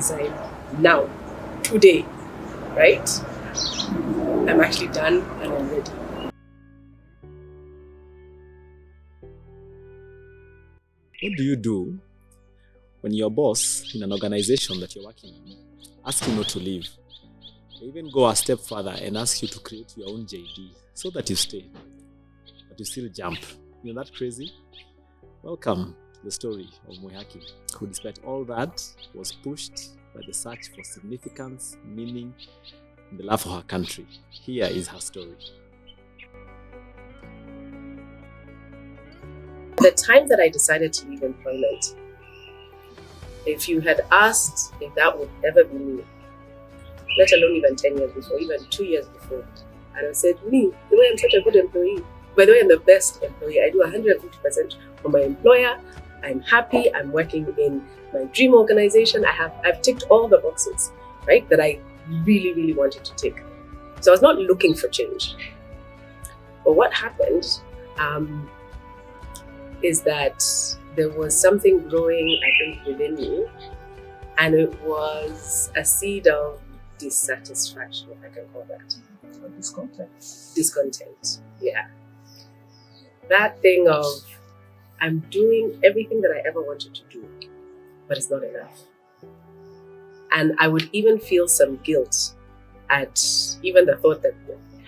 resign now, today, right? I'm actually done and I'm ready. What do you do when your boss in an organization that you're working in asks you not to leave? They even go a step further and ask you to create your own JD so that you stay, but you still jump. Isn't that crazy? Welcome to the story of Mwihaki, who despite all that was pushed by the search for significance, meaning, and the love for her country. Here is her story. The time that I decided to leave employment, if you had asked if that would ever be me, let alone even 10 years before, even 2 years before, I'd have said, me, the way I'm such a good employee, by the way, I'm the best employee. I do 150% for my employer. I'm happy. I'm working in my dream organization. I've ticked all the boxes, right, that I really, really wanted to tick. So I was not looking for change. But what happened is that there was something growing, I think, within me, and it was a seed of dissatisfaction, if I can call that. Or discontent. Discontent, yeah. That thing of, I'm doing everything that I ever wanted to do, but it's not enough. And I would even feel some guilt at even the thought that,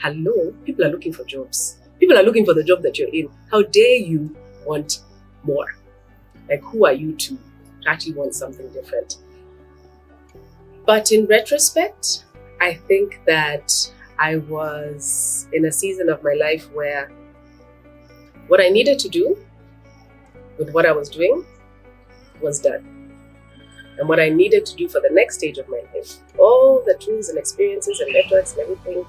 hello, people are looking for jobs. People are looking for the job that you're in. How dare you want more? Like, who are you to actually want something different? But in retrospect, I think that I was in a season of my life where what I needed to do with what I was doing was done. And what I needed to do for the next stage of my life, all the tools and experiences and networks and everything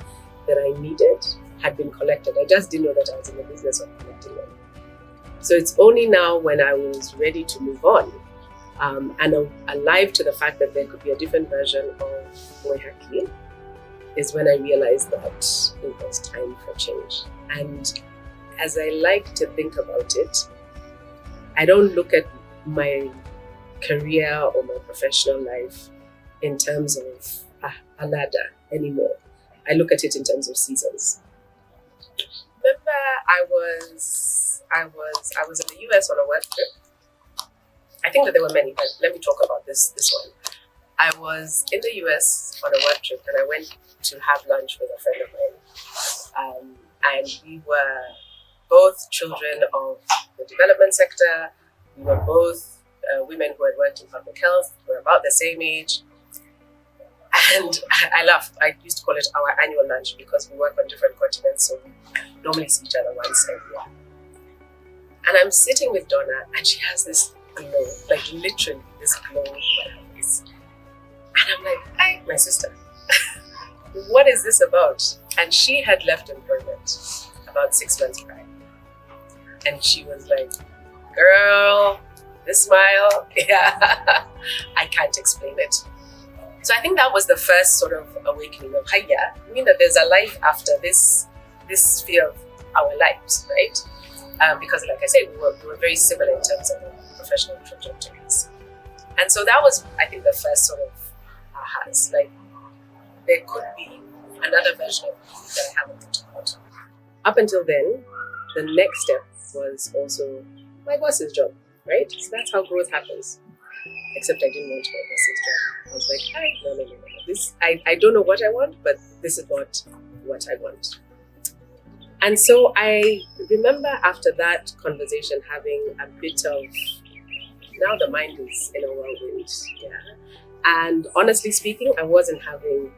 that I needed had been collected. I just didn't know that I was in the business of collecting them. So it's only now when I was ready to move on and alive to the fact that there could be a different version of Mwihaki is when I realized that it was time for change. And as I like to think about it, I don't look at my career or my professional life in terms of a ladder anymore. I look at it in terms of seasons. Remember, I was in the US on a work trip. I think that there were many, but let me talk about this one. I was in the US on a work trip and I went to have lunch with a friend of mine. And we were both children of the development sector. We were both women who had worked in public health. We were about the same age. And I laughed. I used to call it our annual lunch because we work on different continents, so we normally see each other once every year. And I'm sitting with Donna, and she has this glow, like literally this glow on her face. And I'm like, hi, my sister. What is this about? And she had left employment about 6 months prior. And she was like, girl, this smile, yeah, I can't explain it. So I think that was the first sort of awakening of, hi, yeah, I mean that there's a life after this sphere of our lives, right? Because like I said, we were very similar in terms of professional trajectories. And so that was, I think, the first sort of ahas, like there could be another version of me that I haven't thought about. Up until then, the next step was also my boss's job, right? So that's how growth happens. Except I didn't want my boss's job. I was like, no. This, I don't know what I want, but this is not what I want. And so I remember after that conversation having a bit of, now the mind is in a whirlwind, yeah. And honestly speaking, I wasn't having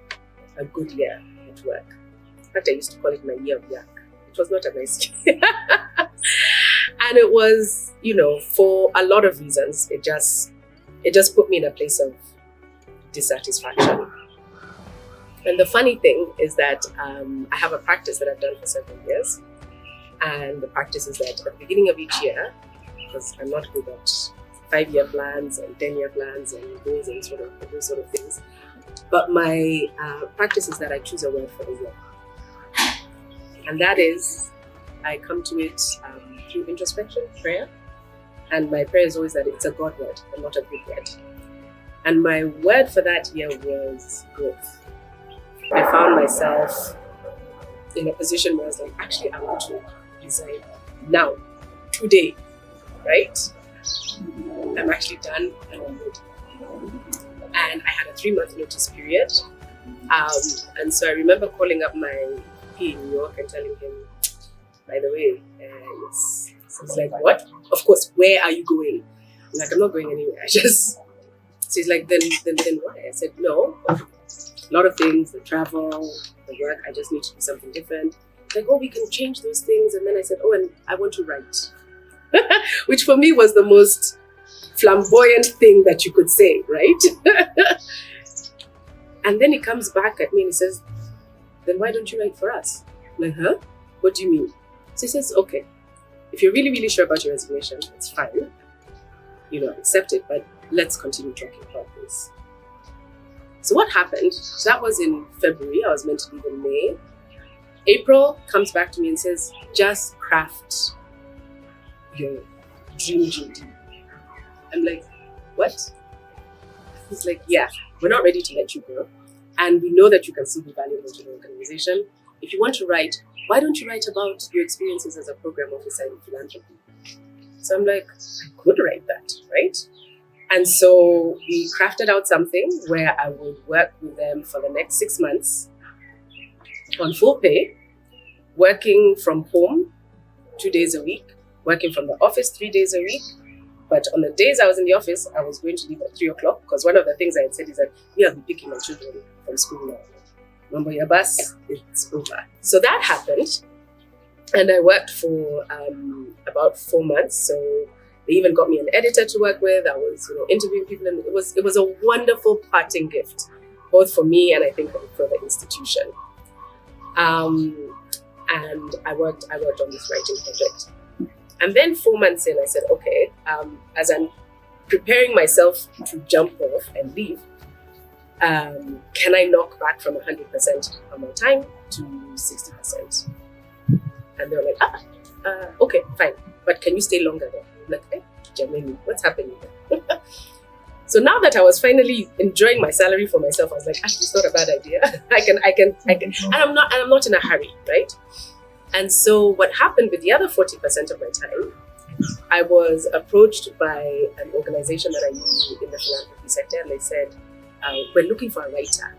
a good year at work. In fact, I used to call it my year of yuck. It was not a nice year. And it was, for a lot of reasons, it just put me in a place of dissatisfaction. And the funny thing is that I have a practice that I've done for several years. And the practice is that at the beginning of each year, because I'm not good at 5-year plans and 10-year plans and goals and those sort of things, but my practice is that I choose a word for the year. And that is, I come to it through introspection, prayer. And my prayer is always that it's a God word and not a good word. And my word for that year was growth. I found myself in a position where I was like, actually, I want to resign now, today, right? I'm actually done and I'm ready. And I had a 3-month notice period. And so I remember calling up my VP in New York and telling him, by the way, yes. So he's like, what? Of course, where are you going? I'm like, I'm not going anywhere. So he's like, then why? I said, no, a lot of things, the travel, the work, I just need to do something different. Like, oh, we can change those things. And then I said, oh, and I want to write. Which for me was the most flamboyant thing that you could say, right? And then he comes back at me and he says, then why don't you write for us? I'm like, huh? What do you mean? So he says, okay, if you're really, really sure about your resignation, it's fine. Accept it, but let's continue talking about this. So what happened? So that was in February. I was meant to leave in May. April comes back to me and says, just craft your dream JD. I'm like, what? He's like, yeah, we're not ready to let you go. And we know that you can still be valuable to the organization. If you want to write, why don't you write about your experiences as a program officer in philanthropy? So I'm like, I could write that, right? And so we crafted out something where I would work with them for the next 6 months on full pay, working from home 2 days a week, working from the office 3 days a week. But on the days I was in the office, I was going to leave at 3 o'clock because one of the things I had said is that we have been picking my children from school now. Remember your bus, it's over. So that happened. And I worked for about 4 months. So they even got me an editor to work with. I was interviewing people, and it was a wonderful parting gift, both for me and I think for the institution. And I worked on this writing project. And then 4 months in, I said, okay, as I'm preparing myself to jump off and leave, can I knock back from 100% of my time to 60%? And they were like, okay, fine. But can you stay longer then? I'm like, hey, Germany, what's happening there? So now that I was finally enjoying my salary for myself, I was like, actually, it's not a bad idea. I can, and I'm not in a hurry, right? And so what happened with the other 40% of my time, I was approached by an organization that I knew in the philanthropy sector, and they said, we're looking for a writer.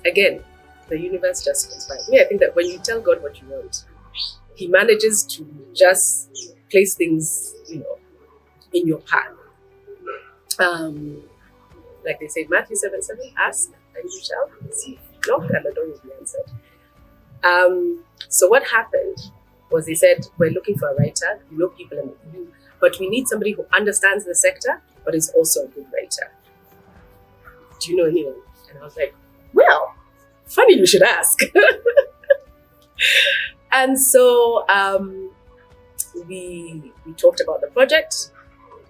Again, the universe just conspired. Me, I think that when you tell God what you want, He manages to just place things, in your path. Like they say, Matthew 7:7, ask and you shall receive. Knock and the door will be answered. So what happened was they said, we're looking for a writer, people in the room, but we need somebody who understands the sector, but is also a good writer. Do you know anyone? And I was like, well, funny you should ask. And so we talked about the project.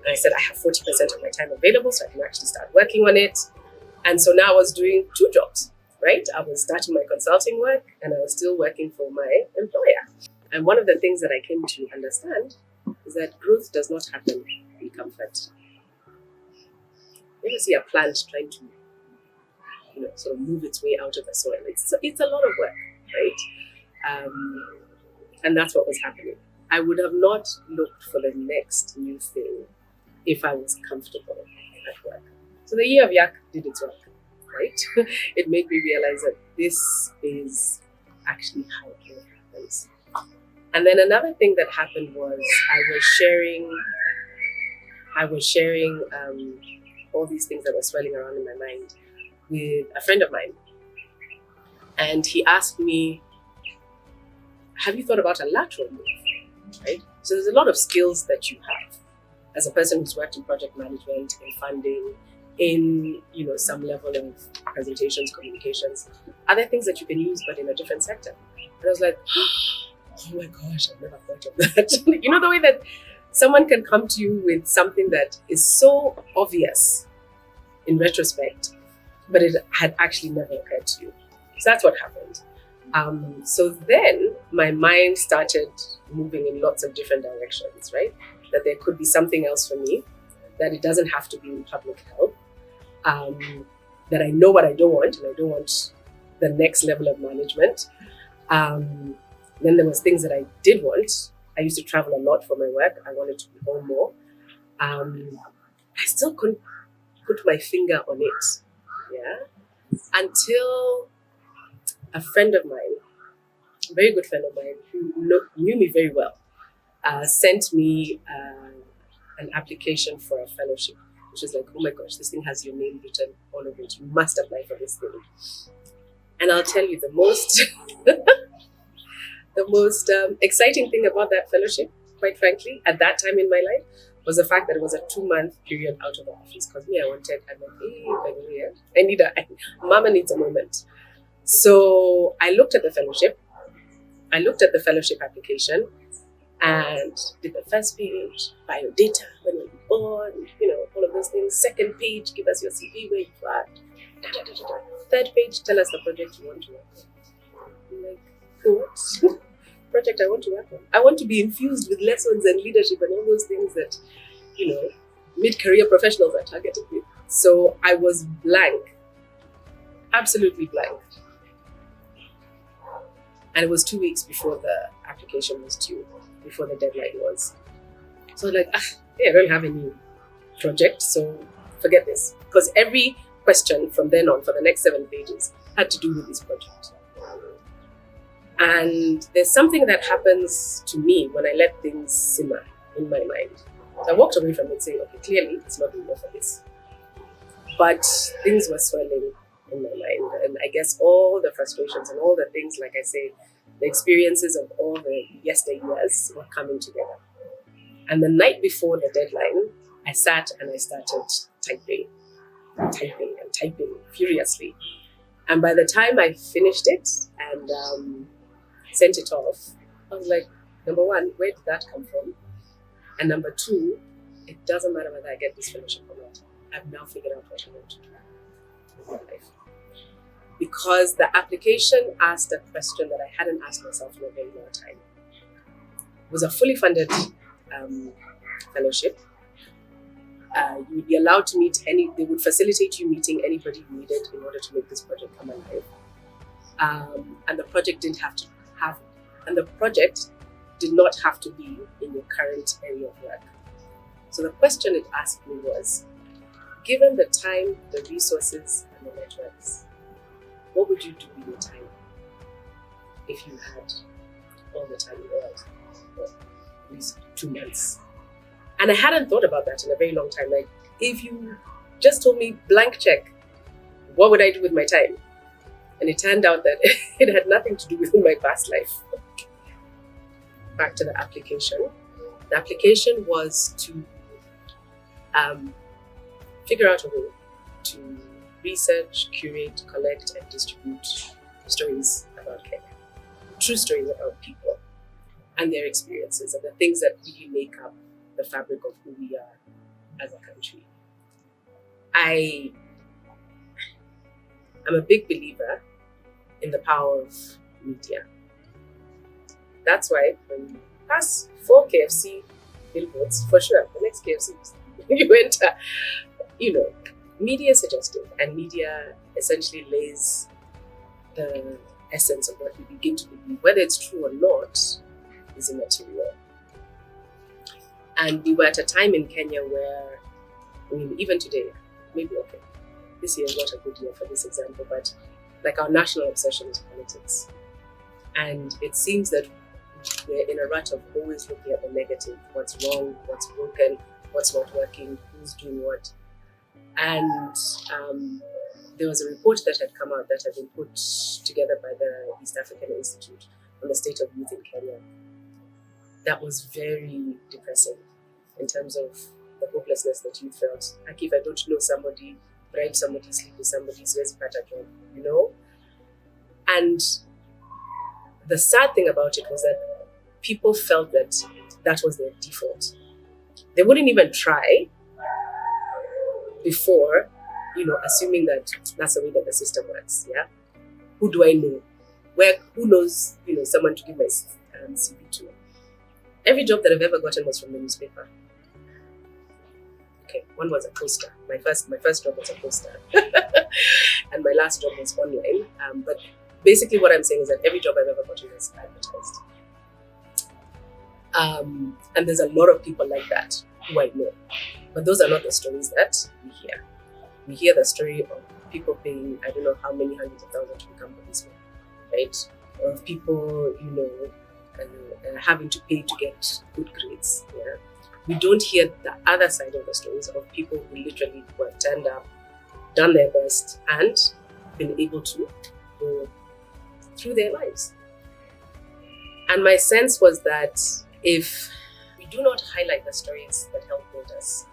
And I said, I have 40% of my time available, so I can actually start working on it. And so now I was doing 2 jobs, right? I was starting my consulting work and I was still working for my employer. And one of the things that I came to understand is that growth does not happen in comfort. You ever see a plant trying to, sort of move its way out of the soil? It's a lot of work, right? And that's what was happening. I would have not looked for the next new thing if I was comfortable at work. So the year of Yak did its work, right? It made me realize that this is actually how it happens. And then another thing that happened was I was sharing all these things that were swirling around in my mind with a friend of mine. And he asked me, have you thought about a lateral move? Right? So there's a lot of skills that you have as a person who's worked in project management, in funding, in some level of presentations, communications, other things that you can use but in a different sector. And I was like, oh my gosh, I've never thought of that. The way that someone can come to you with something that is so obvious in retrospect, but it had actually never occurred to you. So that's what happened. So then my mind started moving in lots of different directions, right? That there could be something else for me, that it doesn't have to be in public health. that I know what I don't want, and I don't want the next level of management. Then there was things that I did want. I used to travel a lot for my work. I wanted to be home more. I still couldn't put my finger on it. Yeah. Until a friend of mine, a very good friend of mine, who knew me very well, sent me an application for a fellowship, which is like, oh my gosh, this thing has your name written all over it. You must apply for this thing. And I'll tell you the most, the most exciting thing about that fellowship, quite frankly, at that time in my life, was the fact that it was a 2-month period out of the office. Because me, I'm like, hey, by the way, Mama needs a moment. So I looked at the fellowship. I looked at the fellowship application and did the first page, biodata, when were you born, all of those things. Second page, give us your CV, where you are. Third page, tell us the project you want to work on. I'm like, what? Project I want to work on. I want to be infused with lessons and leadership and all those things that, mid-career professionals are targeted with. So I was blank, absolutely blank. And it was 2 weeks before the application was due, before the deadline was. So I was like, I don't have any project, so forget this. Because every question from then on for the next 7 pages had to do with this project. And there's something that happens to me when I let things simmer in my mind. So I walked away from it saying, okay, clearly it's not enough for this. But things were swirling in my mind. And I guess all the frustrations and all the things, like I say, the experiences of all the yesteryears were coming together. And the night before the deadline, I sat and I started typing furiously. And by the time I finished it and sent it off, I was like, number one, where did that come from? And number two, it doesn't matter whether I get this fellowship or not. I've now figured out what I want to do with my life. Because the application asked a question that I hadn't asked myself in a very long time. It was a fully funded fellowship. You would be allowed to meet they would facilitate you meeting anybody you needed in order to make this project come alive. And the project did not have to be in your current area of work. So the question it asked me was, given the time, the resources, and the networks, what would you do with your time if you had all the time in the world for at least 2 months? And I hadn't thought about that in a very long time. Like, if you just told me blank check, what would I do with my time? And it turned out that it had nothing to do with my past life. Back to the application. The application was to figure out a way to research, curate, collect, and distribute stories about Kenya. True stories about people and their experiences and the things that really make up the fabric of who we are as a country. I'm a big believer in the power of media. That's why when you pass 4 KFC billboards, for sure, the next KFC you enter, media is suggestive, and media essentially lays the essence of what we begin to believe. Whether it's true or not is immaterial. And we were at a time in Kenya where, even today, maybe this year is not a good year for this example, but like our national obsession is politics. And it seems that we're in a rut of always looking at the negative, what's wrong, what's broken, what's not working, who's doing what. And there was a report that had come out that had been put together by the East African Institute on the state of youth in Kenya. That was very depressing in terms of the hopelessness that youth felt. Like, if I don't know somebody, bribe somebody, sleep with somebody, siwezi pata job, And the sad thing about it was that people felt that that was their default. They wouldn't even try before, assuming that that's the way that the system works. Yeah, who do I know? Who knows? Someone to give my CV to. Every job that I've ever gotten was from the newspaper. Okay, one was a poster. My first job was a poster, and my last job was online. But basically, what I'm saying is that every job I've ever gotten is advertised. And there's a lot of people like that who I know. But those are not the stories that we hear. We hear the story of people paying, I don't know how many hundreds of thousands to become policemen, right? Or of people, having to pay to get good grades. Yeah? We don't hear the other side of the stories of people who literally were turned up, done their best, and been able to go through their lives. And my sense was that if we do not highlight the stories that help build us,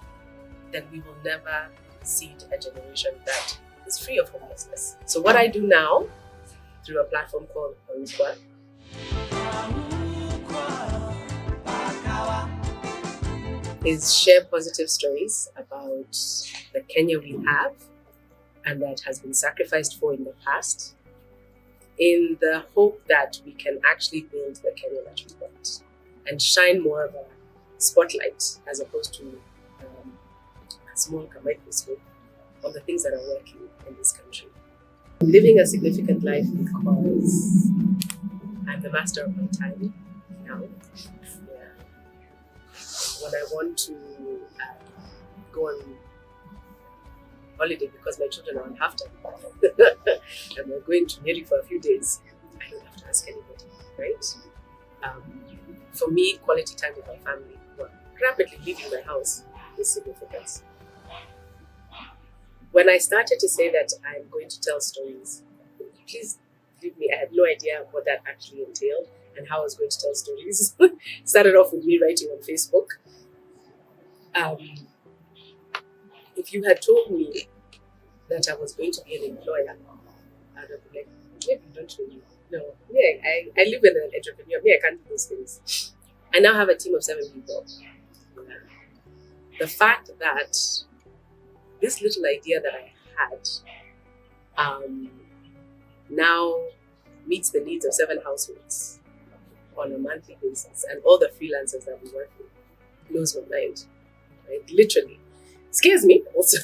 then we will never seed a generation that is free of homelessness. So what I do now, through a platform called Mwihaki, is share positive stories about the Kenya we have and that has been sacrificed for in the past, in the hope that we can actually build the Kenya that we want and shine more of a spotlight as opposed to a small microscope on the things that are working in this country. I'm living a significant life because I'm the master of my time now. Yeah. When I want to go on holiday because my children are on half time and we're going to Nyeri for a few days, I don't have to ask anybody, right? For me, quality time with my family, rapidly leaving my house is significant. When I started to say that I'm going to tell stories, please believe me, I had no idea what that actually entailed and how I was going to tell stories. Started off with me writing on Facebook. If you had told me that I was going to be an employer, I'd have been like, maybe you don't know me. No, I live with an entrepreneur. I can't do those things. I now have a team of 7 people. The fact that this little idea that I had now meets the needs of 7 households on a monthly basis, and all the freelancers that we work with, blows my mind. Right? Literally. Scares me also.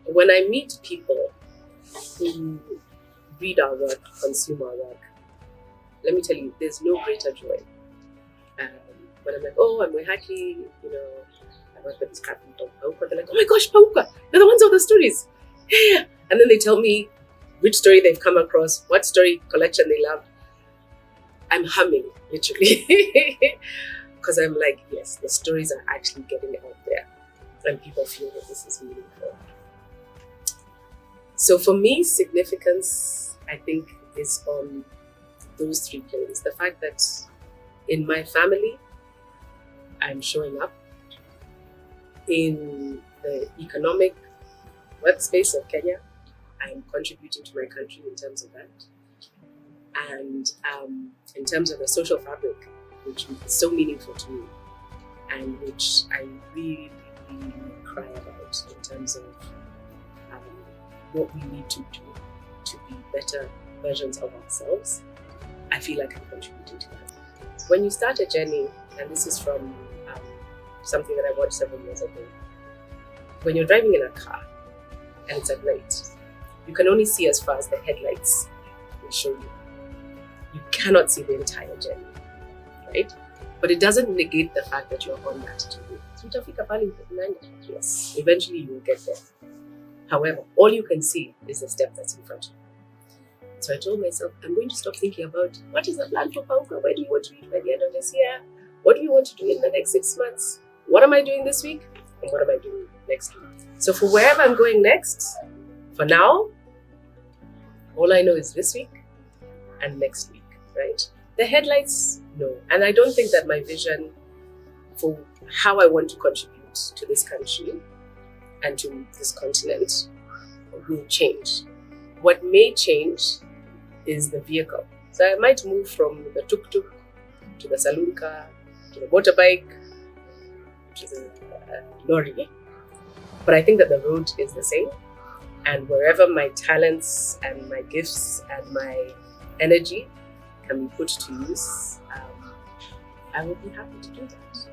When I meet people who read our work, consume our work, let me tell you, there's no greater joy. When I'm like, oh, I'm Mwihaki, I work with this platform called Pauka. They're like, oh my gosh, Pauka, they're the ones with the stories. Yeah. And then they tell me which story they've come across, what story collection they love. I'm humming, literally. Because I'm like, yes, the stories are actually getting out there. And people feel that this is meaningful. So for me, significance, I think, is on those 3 planes. The fact that in my family, I'm showing up. In the economic workspace of Kenya, I'm contributing to my country in terms of that. And in terms of the social fabric, which is so meaningful to me, and which I really, really cry about in terms of what we need to do to be better versions of ourselves, I feel like I'm contributing to that. When you start a journey, and this is from something that I watched several years ago, when you're driving in a car and it's at night, you can only see as far as the headlights will show you. You cannot see the entire journey, right? But it doesn't negate the fact that you're on that journey. Yes, eventually you will get there. However, all you can see is the step that's in front of you. So I told myself, I'm going to stop thinking about what is the plan for Pauka? Where do you want to reach by the end of this year? What do you want to do in the next 6 months? What am I doing this week? And what am I doing next week? So for wherever I'm going next, for now, all I know is this week and next week, right? The headlights, no. And I don't think that my vision for how I want to contribute to this country and to this continent will change. What may change is the vehicle. So I might move from the tuk-tuk to the saloon car, to the motorbike, to the lorry. But I think that the road is the same. And wherever my talents and my gifts and my energy can be put to use, I would be happy to do that.